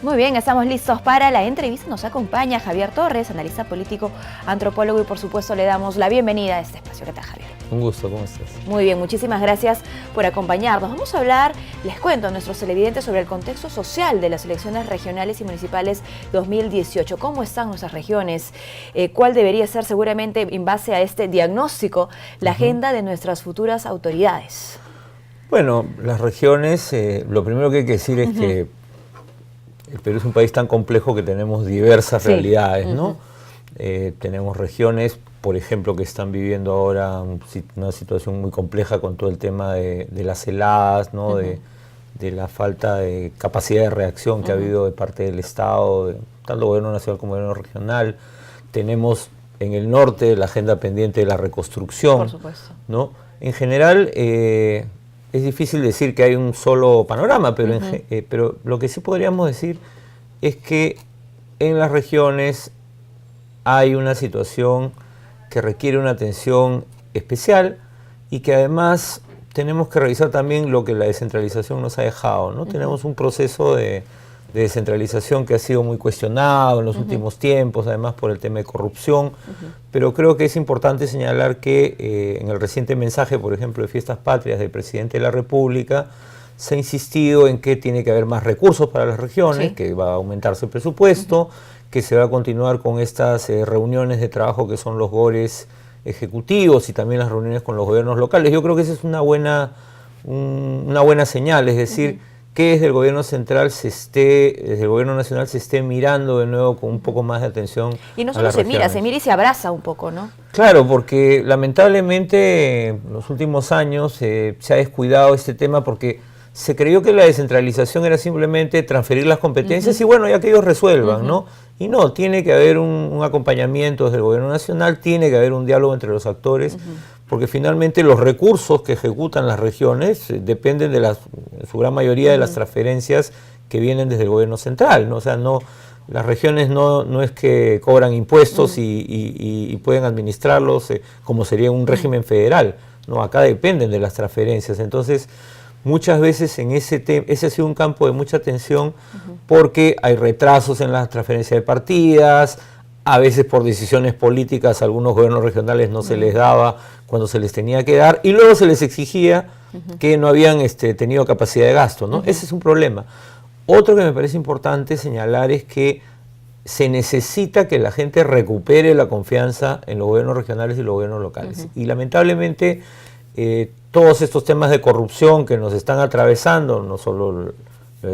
Muy bien, estamos listos para la entrevista. Nos acompaña Javier Torres, analista político, antropólogo, y por supuesto le damos la bienvenida a este espacio. ¿Qué tal, Javier? Un gusto, ¿cómo estás? Muy bien, muchísimas gracias por acompañarnos. Vamos a hablar, les cuento a nuestros televidentes, sobre el contexto social de las elecciones regionales y municipales 2018. ¿Cómo están nuestras regiones? ¿Cuál debería ser, seguramente, en base a este diagnóstico, la agenda de nuestras futuras autoridades? Bueno, las regiones, lo primero que hay que decir es que el Perú es un país tan complejo que tenemos diversas realidades, ¿no? Tenemos regiones, por ejemplo, que están viviendo ahora una situación muy compleja con todo el tema de las heladas, ¿no? De la falta de capacidad de reacción que ha habido de parte del Estado, tanto gobierno nacional como gobierno regional. Tenemos en el norte la agenda pendiente de la reconstrucción, Por supuesto, ¿no? En general, es difícil decir que hay un solo panorama, pero, pero lo que sí podríamos decir es que en las regiones hay una situación que requiere una atención especial y que además tenemos que revisar también lo que la descentralización nos ha dejado, ¿no? Tenemos un proceso de descentralización que ha sido muy cuestionado en los últimos tiempos, además por el tema de corrupción, pero creo que es importante señalar que en el reciente mensaje, por ejemplo, de Fiestas Patrias del Presidente de la República, se ha insistido en que tiene que haber más recursos para las regiones, que va a aumentarse el presupuesto, que se va a continuar con estas reuniones de trabajo que son los GORES ejecutivos y también las reuniones con los gobiernos locales. Yo creo que esa es una buena señal, es decir, que desde el gobierno central desde el gobierno nacional se esté mirando de nuevo con un poco más de atención. Y no solo se mira y se abraza un poco, ¿no? Claro, porque lamentablemente en los últimos años se ha descuidado este tema porque se creyó que la descentralización era simplemente transferir las competencias y bueno, ya que ellos resuelvan, ¿no? Y no, tiene que haber un acompañamiento desde el gobierno nacional, tiene que haber un diálogo entre los actores, porque finalmente los recursos que ejecutan las regiones dependen en su gran mayoría de las transferencias que vienen desde el gobierno central, ¿no? O sea, las regiones no es que cobran impuestos y pueden administrarlos como sería un régimen federal, ¿no? Acá dependen de las transferencias. Entonces, muchas veces ese ha sido un campo de mucha tensión porque hay retrasos en las transferencias de partidas, a veces por decisiones políticas a algunos gobiernos regionales no se les daba cuando se les tenía que dar y luego se les exigía que no habían tenido capacidad de gasto, ¿no? Ese es un problema. Otro que me parece importante señalar es que se necesita que la gente recupere la confianza en los gobiernos regionales y los gobiernos locales. Y lamentablemente todos estos temas de corrupción que nos están atravesando, no solo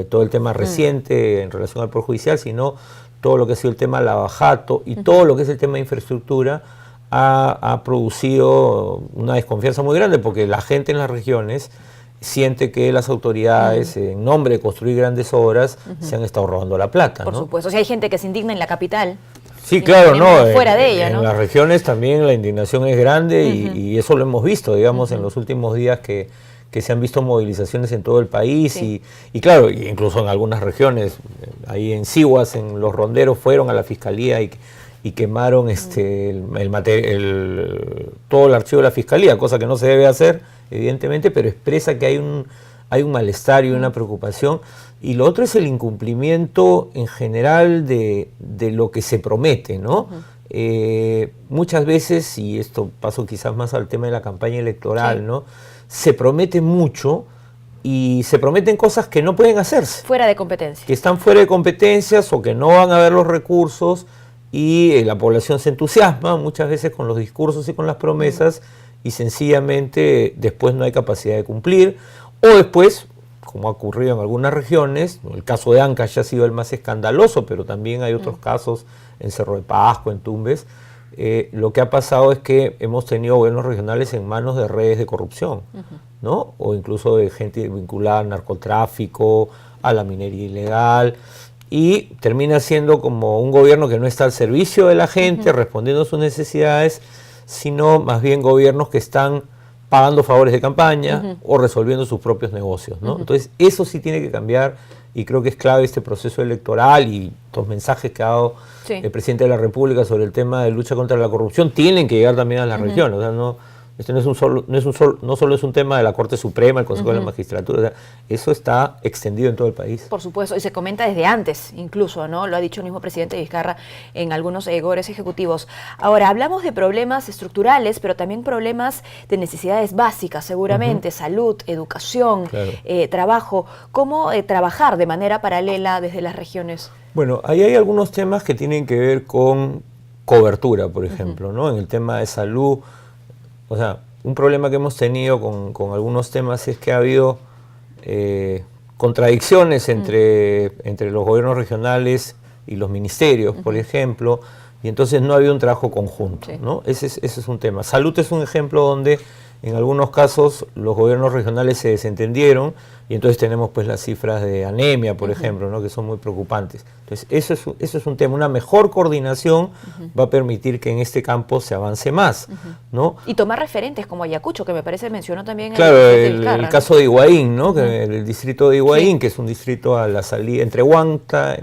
todo el tema reciente en relación al Poder Judicial, sino todo lo que ha sido el tema lavajato y todo lo que es el tema de infraestructura, ha producido una desconfianza muy grande porque la gente en las regiones siente que las autoridades, en nombre de construir grandes obras, se han estado robando la plata, ¿no? Por supuesto, o sea, hay gente que se indigna en la capital. Sí, claro, no. Fuera de ella, ¿no? En las regiones también la indignación es grande y eso lo hemos visto, digamos, en los últimos días que se han visto movilizaciones en todo el país y claro, incluso en algunas regiones, ahí en Sihuas, en Los Ronderos, fueron a la fiscalía y quemaron todo el archivo de la fiscalía, cosa que no se debe hacer, evidentemente, pero expresa que hay un malestar y una preocupación. Y lo otro es el incumplimiento en general de lo que se promete, ¿no? Muchas veces, y esto pasó quizás más al tema de la campaña electoral, ¿no? Se promete mucho y se prometen cosas que no pueden hacerse. Fuera de competencia. Que están fuera de competencias o que no van a haber los recursos y la población se entusiasma muchas veces con los discursos y con las promesas y sencillamente después no hay capacidad de cumplir o después, como ha ocurrido en algunas regiones, el caso de Ancash ha sido el más escandaloso, pero también hay otros casos en Cerro de Pasco, en Tumbes. Lo que ha pasado es que hemos tenido gobiernos regionales en manos de redes de corrupción, ¿no? O incluso de gente vinculada al narcotráfico, a la minería ilegal, y termina siendo como un gobierno que no está al servicio de la gente, respondiendo a sus necesidades, sino más bien gobiernos que están pagando favores de campaña o resolviendo sus propios negocios, ¿no? Entonces, eso sí tiene que cambiar y creo que es clave este proceso electoral y los mensajes que ha dado el presidente de la República sobre el tema de lucha contra la corrupción tienen que llegar también a las regiones. O sea, Este no solo es un tema de la Corte Suprema, el Consejo de la Magistratura, o sea, eso está extendido en todo el país. Por supuesto, y se comenta desde antes, incluso, ¿no? Lo ha dicho el mismo presidente Vizcarra en algunos gobiernos ejecutivos. Ahora, hablamos de problemas estructurales, pero también problemas de necesidades básicas, seguramente, salud, educación, claro. Trabajo. ¿Cómo trabajar de manera paralela desde las regiones? Bueno, ahí hay algunos temas que tienen que ver con cobertura, por ejemplo, ¿no? En el tema de salud, o sea, un problema que hemos tenido con algunos temas es que ha habido contradicciones entre los gobiernos regionales y los ministerios, por ejemplo, y entonces no ha habido un trabajo conjunto, ¿no? Ese es un tema. Salud es un ejemplo donde en algunos casos los gobiernos regionales se desentendieron y entonces tenemos pues las cifras de anemia, por ejemplo, ¿no? Que son muy preocupantes. Entonces eso es un tema. Una mejor coordinación va a permitir que en este campo se avance más, ¿no? Y tomar referentes como Ayacucho, que me parece mencionó también el caso de Higuaín, ¿no? Que el distrito de Higuaín, que es un distrito a la salida entre Huamanga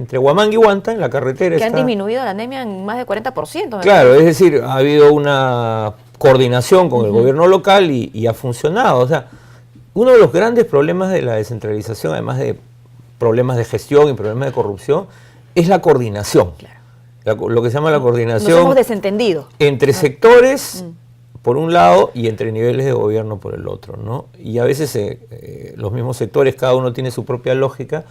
y Huanta, en la carretera. Que han disminuido la anemia en más de 40%. Claro, es decir, ha habido una coordinación con el gobierno local y ha funcionado. O sea, uno de los grandes problemas de la descentralización, además de problemas de gestión y problemas de corrupción, es la coordinación. Claro. Lo que se llama la coordinación. Nos hemos desentendido. Entre sectores, por un lado, y entre niveles de gobierno por el otro, ¿no? Y a veces los mismos sectores, cada uno tiene su propia lógica,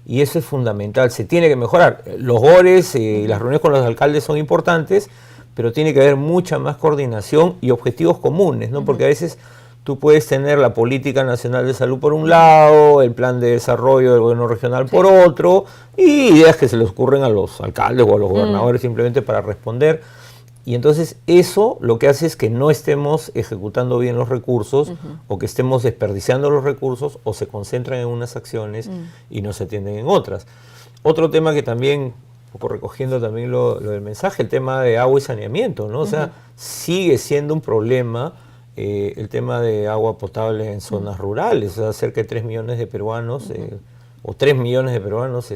y eso es fundamental. Se tiene que mejorar. Los GORES y las reuniones con los alcaldes son importantes, pero tiene que haber mucha más coordinación y objetivos comunes, ¿no? Porque a veces tú puedes tener la política nacional de salud por un lado, el plan de desarrollo del gobierno regional por otro, y ideas que se les ocurren a los alcaldes o a los gobernadores simplemente para responder. Y entonces eso lo que hace es que no estemos ejecutando bien los recursos, o que estemos desperdiciando los recursos, o se concentran en unas acciones y no se atienden en otras. Otro tema que también, un poco recogiendo también lo del mensaje, el tema de agua y saneamiento, ¿no? O sea, sigue siendo un problema el tema de agua potable en zonas rurales. O sea, cerca de 3 millones de peruanos, o 3 millones de peruanos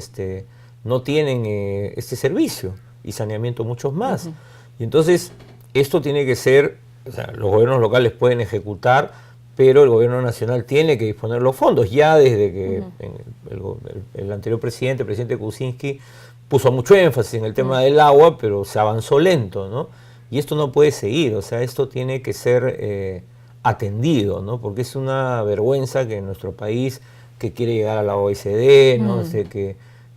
no tienen este servicio, y saneamiento muchos más. Y entonces, esto tiene que ser, o sea, los gobiernos locales pueden ejecutar, pero el gobierno nacional tiene que disponer los fondos. Ya desde que el anterior presidente Kuczynski, puso mucho énfasis en el tema del agua, pero se avanzó lento, ¿no? Y esto no puede seguir, o sea, esto tiene que ser atendido, ¿no? Porque es una vergüenza que en nuestro país, que quiere llegar a la OECD, ¿no?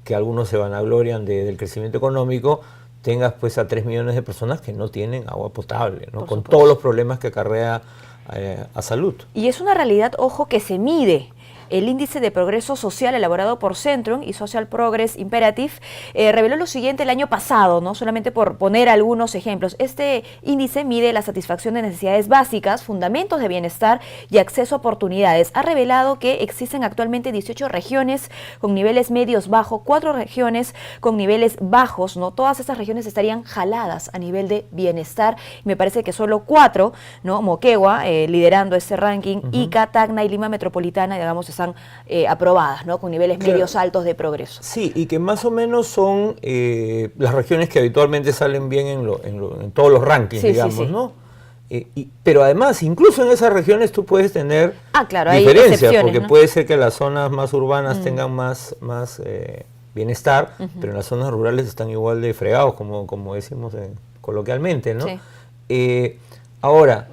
Que algunos se vanaglorian del crecimiento económico, tengas pues a 3 millones de personas que no tienen agua potable, ¿no? Con todos los problemas que acarrea a salud. Y es una realidad, ojo, que se mide. El índice de progreso social elaborado por Centrum y Social Progress Imperative reveló lo siguiente el año pasado, ¿no? Solamente por poner algunos ejemplos. Este índice mide la satisfacción de necesidades básicas, fundamentos de bienestar y acceso a oportunidades. Ha revelado que existen actualmente 18 regiones con niveles medios bajos, 4 regiones con niveles bajos, ¿no? Todas esas regiones estarían jaladas a nivel de bienestar. Me parece que solo 4, ¿no? Moquegua, liderando este ranking, Ica, Tacna y Lima Metropolitana, digamos, están aprobadas, ¿no? Con niveles medios altos de progreso. Sí, y que más o menos son las regiones que habitualmente salen bien en todos los rankings, digamos, ¿no? Pero además, incluso en esas regiones tú puedes tener diferencias, porque puede ser que las zonas más urbanas tengan más bienestar, pero en las zonas rurales están igual de fregados, como decimos coloquialmente, ¿no? Ahora,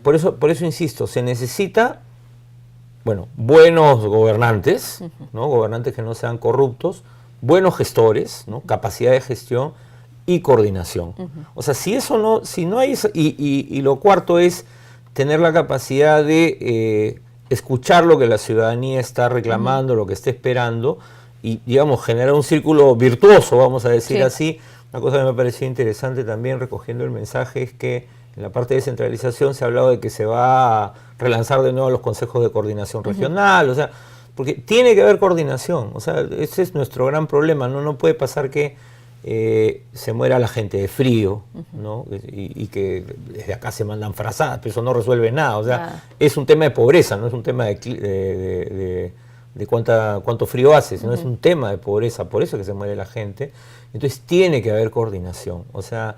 por eso insisto, se necesita, bueno, buenos gobernantes, ¿no? Gobernantes que no sean corruptos, buenos gestores, ¿no? Capacidad de gestión y coordinación. O sea, si no hay eso, y lo cuarto es tener la capacidad de escuchar lo que la ciudadanía está reclamando, lo que está esperando, y, digamos, generar un círculo virtuoso, vamos a decir así. Una cosa que me pareció interesante también, recogiendo el mensaje, es que en la parte de descentralización se ha hablado de que se va a relanzar de nuevo los consejos de coordinación regional, o sea, porque tiene que haber coordinación, o sea, ese es nuestro gran problema, no puede pasar que se muera la gente de frío, ¿no? Y que desde acá se mandan frazadas, pero eso no resuelve nada, o sea, es un tema de pobreza, no es un tema de cuánto frío hace, sino es un tema de pobreza, por eso que se muere la gente. Entonces tiene que haber coordinación, o sea,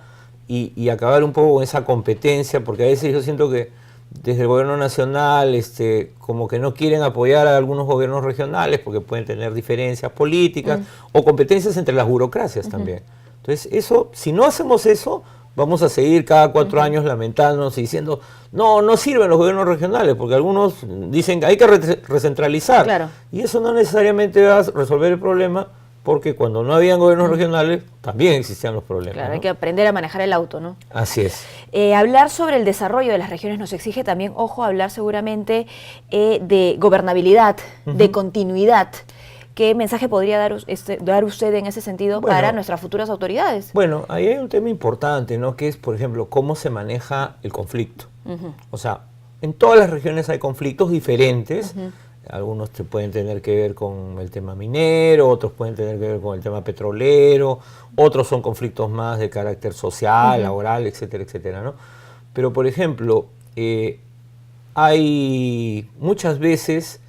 y acabar un poco con esa competencia, porque a veces yo siento que desde el gobierno nacional como que no quieren apoyar a algunos gobiernos regionales porque pueden tener diferencias políticas o competencias entre las burocracias también. Entonces, eso, si no hacemos eso, vamos a seguir cada 4 años lamentándonos y diciendo, no sirven los gobiernos regionales, porque algunos dicen que hay que recentralizar. Claro. Y eso no necesariamente va a resolver el problema, porque cuando no habían gobiernos regionales, también existían los problemas. Claro, ¿no? hay que aprender a manejar el auto, ¿no? Así es. Hablar sobre el desarrollo de las regiones nos exige también, ojo, hablar seguramente de gobernabilidad, de continuidad. ¿Qué mensaje podría dar usted en ese sentido para nuestras futuras autoridades? Bueno, ahí hay un tema importante, ¿no? Que es, por ejemplo, cómo se maneja el conflicto. O sea, en todas las regiones hay conflictos diferentes. Algunos pueden tener que ver con el tema minero, otros pueden tener que ver con el tema petrolero, otros son conflictos más de carácter social, laboral, etcétera, etcétera, ¿no? Pero, por ejemplo, hay muchas veces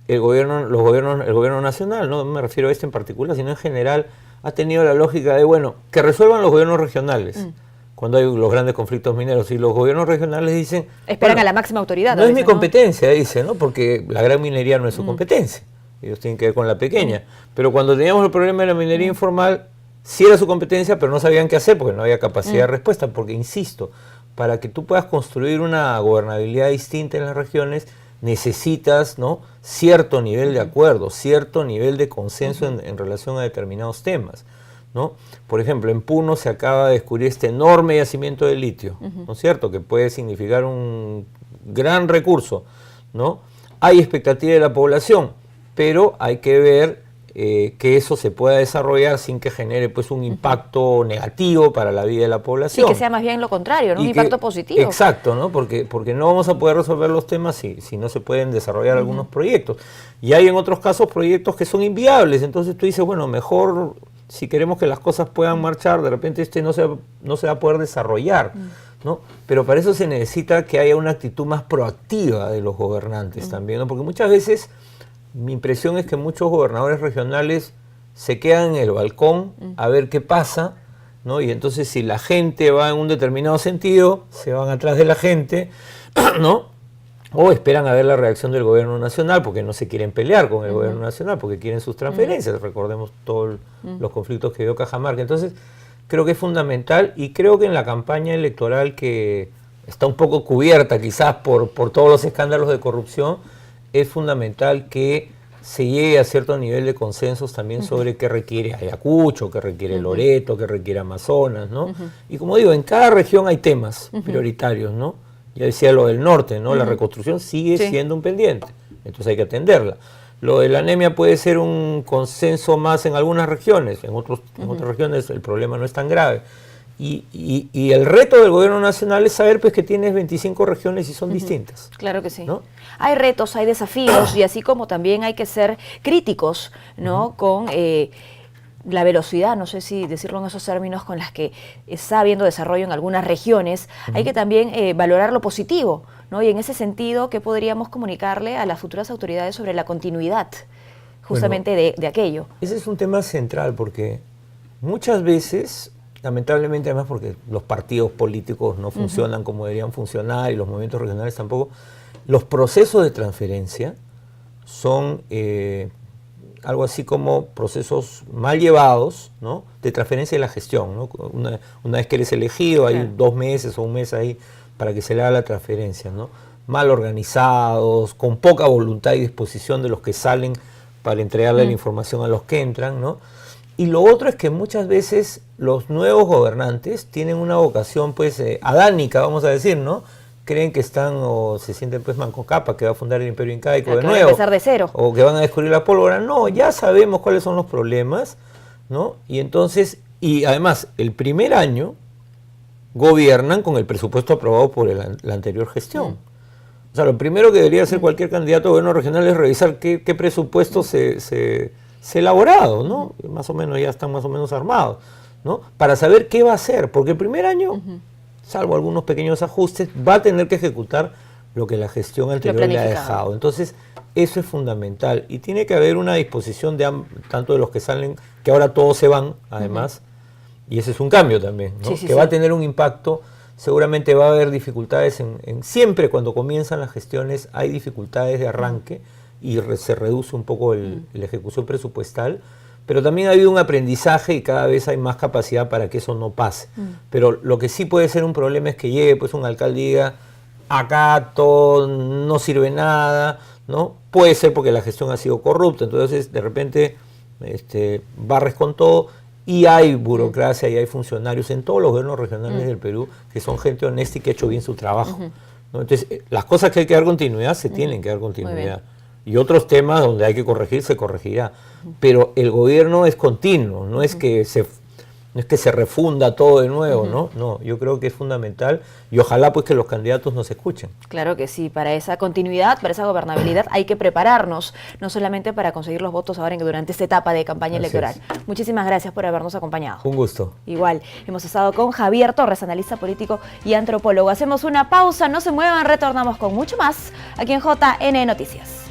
el gobierno nacional, no me refiero a este en particular, sino en general, ha tenido la lógica de, bueno, que resuelvan los gobiernos regionales. Cuando hay los grandes conflictos mineros, y los gobiernos regionales dicen... Esperan a la máxima autoridad. No es mi competencia, dice, ¿no? Porque la gran minería no es su competencia. Ellos tienen que ver con la pequeña. Pero cuando teníamos el problema de la minería informal, sí era su competencia, pero no sabían qué hacer porque no había capacidad de respuesta. Porque, insisto, para que tú puedas construir una gobernabilidad distinta en las regiones, necesitas, ¿no?, cierto nivel de acuerdo, cierto nivel de consenso en relación a determinados temas, ¿no? Por ejemplo, en Puno se acaba de descubrir este enorme yacimiento de litio, ¿no es cierto?, que puede significar un gran recurso, ¿no? Hay expectativa de la población, pero hay que ver que eso se pueda desarrollar sin que genere pues un impacto negativo para la vida de la población. Sí, que sea más bien lo contrario, ¿no? Un impacto positivo. Exacto, ¿no? Porque no vamos a poder resolver los temas si no se pueden desarrollar algunos proyectos. Y hay en otros casos proyectos que son inviables, entonces tú dices, bueno, mejor si queremos que las cosas puedan marchar, de repente no se va a poder desarrollar, ¿no? Pero para eso se necesita que haya una actitud más proactiva de los gobernantes también, ¿no? Porque muchas veces mi impresión es que muchos gobernadores regionales se quedan en el balcón a ver qué pasa, ¿no? Y entonces si la gente va en un determinado sentido, se van atrás de la gente, ¿no? O esperan a ver la reacción del gobierno nacional porque no se quieren pelear con el gobierno nacional, porque quieren sus transferencias. Recordemos todos los conflictos que dio Cajamarca. Entonces, creo que es fundamental, y creo que en la campaña electoral, que está un poco cubierta quizás por todos los escándalos de corrupción, es fundamental que se llegue a cierto nivel de consensos también sobre qué requiere Ayacucho, qué requiere Loreto, qué requiere Amazonas, ¿no? Y como digo, en cada región hay temas prioritarios, ¿no? Ya decía lo del norte, ¿no? La reconstrucción sigue siendo un pendiente, entonces hay que atenderla. Lo de la anemia puede ser un consenso más en algunas regiones, en otras regiones el problema no es tan grave. Y el reto del gobierno nacional es saber pues que tienes 25 regiones y son distintas. Claro que sí. ¿No? Hay retos, hay desafíos, y así como también hay que ser críticos, ¿no? Con la velocidad, no sé si decirlo en esos términos, con las que está habiendo desarrollo en algunas regiones, hay que también valorar lo positivo, ¿no? Y en ese sentido, ¿qué podríamos comunicarle a las futuras autoridades sobre la continuidad justamente de aquello? Ese es un tema central porque muchas veces, lamentablemente además porque los partidos políticos no funcionan como deberían funcionar y los movimientos regionales tampoco, los procesos de transferencia son algo así como procesos mal llevados, ¿no?, de transferencia de la gestión, ¿no? Una vez que eres elegido, hay 2 meses o 1 mes ahí para que se le haga la transferencia, ¿no? Mal organizados, con poca voluntad y disposición de los que salen para entregarle la información a los que entran, ¿no? Y lo otro es que muchas veces los nuevos gobernantes tienen una vocación pues adánica, vamos a decir, ¿no? Creen que están o se sienten pues Manco Cápac, que va a fundar el imperio incaico de nuevo. Que va a empezar de cero. O que van a descubrir la pólvora. No, ya sabemos cuáles son los problemas, ¿no? Y entonces, y además, el primer año gobiernan con el presupuesto aprobado por la anterior gestión. O sea, lo primero que debería hacer cualquier candidato a gobierno regional es revisar qué presupuesto se ha elaborado, ¿no? Más o menos ya están más o menos armados, ¿no? Para saber qué va a hacer, porque el primer año, salvo algunos pequeños ajustes, va a tener que ejecutar lo que la gestión anterior le ha dejado. Entonces, eso es fundamental. Y tiene que haber una disposición tanto de los que salen, que ahora todos se van, además, y ese es un cambio también, ¿no? Que va a tener un impacto seguramente va a haber dificultades siempre cuando comienzan las gestiones hay dificultades de arranque y se reduce un poco la ejecución presupuestal, pero también ha habido un aprendizaje y cada vez hay más capacidad para que eso no pase. Pero lo que sí puede ser un problema es que llegue pues un alcalde y diga, acá todo no sirve nada, ¿no? Puede ser porque la gestión ha sido corrupta, entonces de repente barres con todo. Y hay burocracia y hay funcionarios en todos los gobiernos regionales del Perú que son gente honesta y que ha hecho bien su trabajo, ¿no? Entonces, las cosas que hay que dar continuidad se tienen que dar continuidad. Y otros temas donde hay que corregir, se corregirá. Pero el gobierno es continuo, no es que se refunda todo de nuevo, ¿no? No, yo creo que es fundamental y ojalá pues que los candidatos nos escuchen. Claro que sí, para esa continuidad, para esa gobernabilidad hay que prepararnos, no solamente para conseguir los votos ahora durante esta etapa de campaña electoral. Muchísimas gracias por habernos acompañado. Un gusto. Igual, hemos estado con Javier Torres, analista político y antropólogo. Hacemos una pausa, no se muevan, retornamos con mucho más aquí en JN Noticias.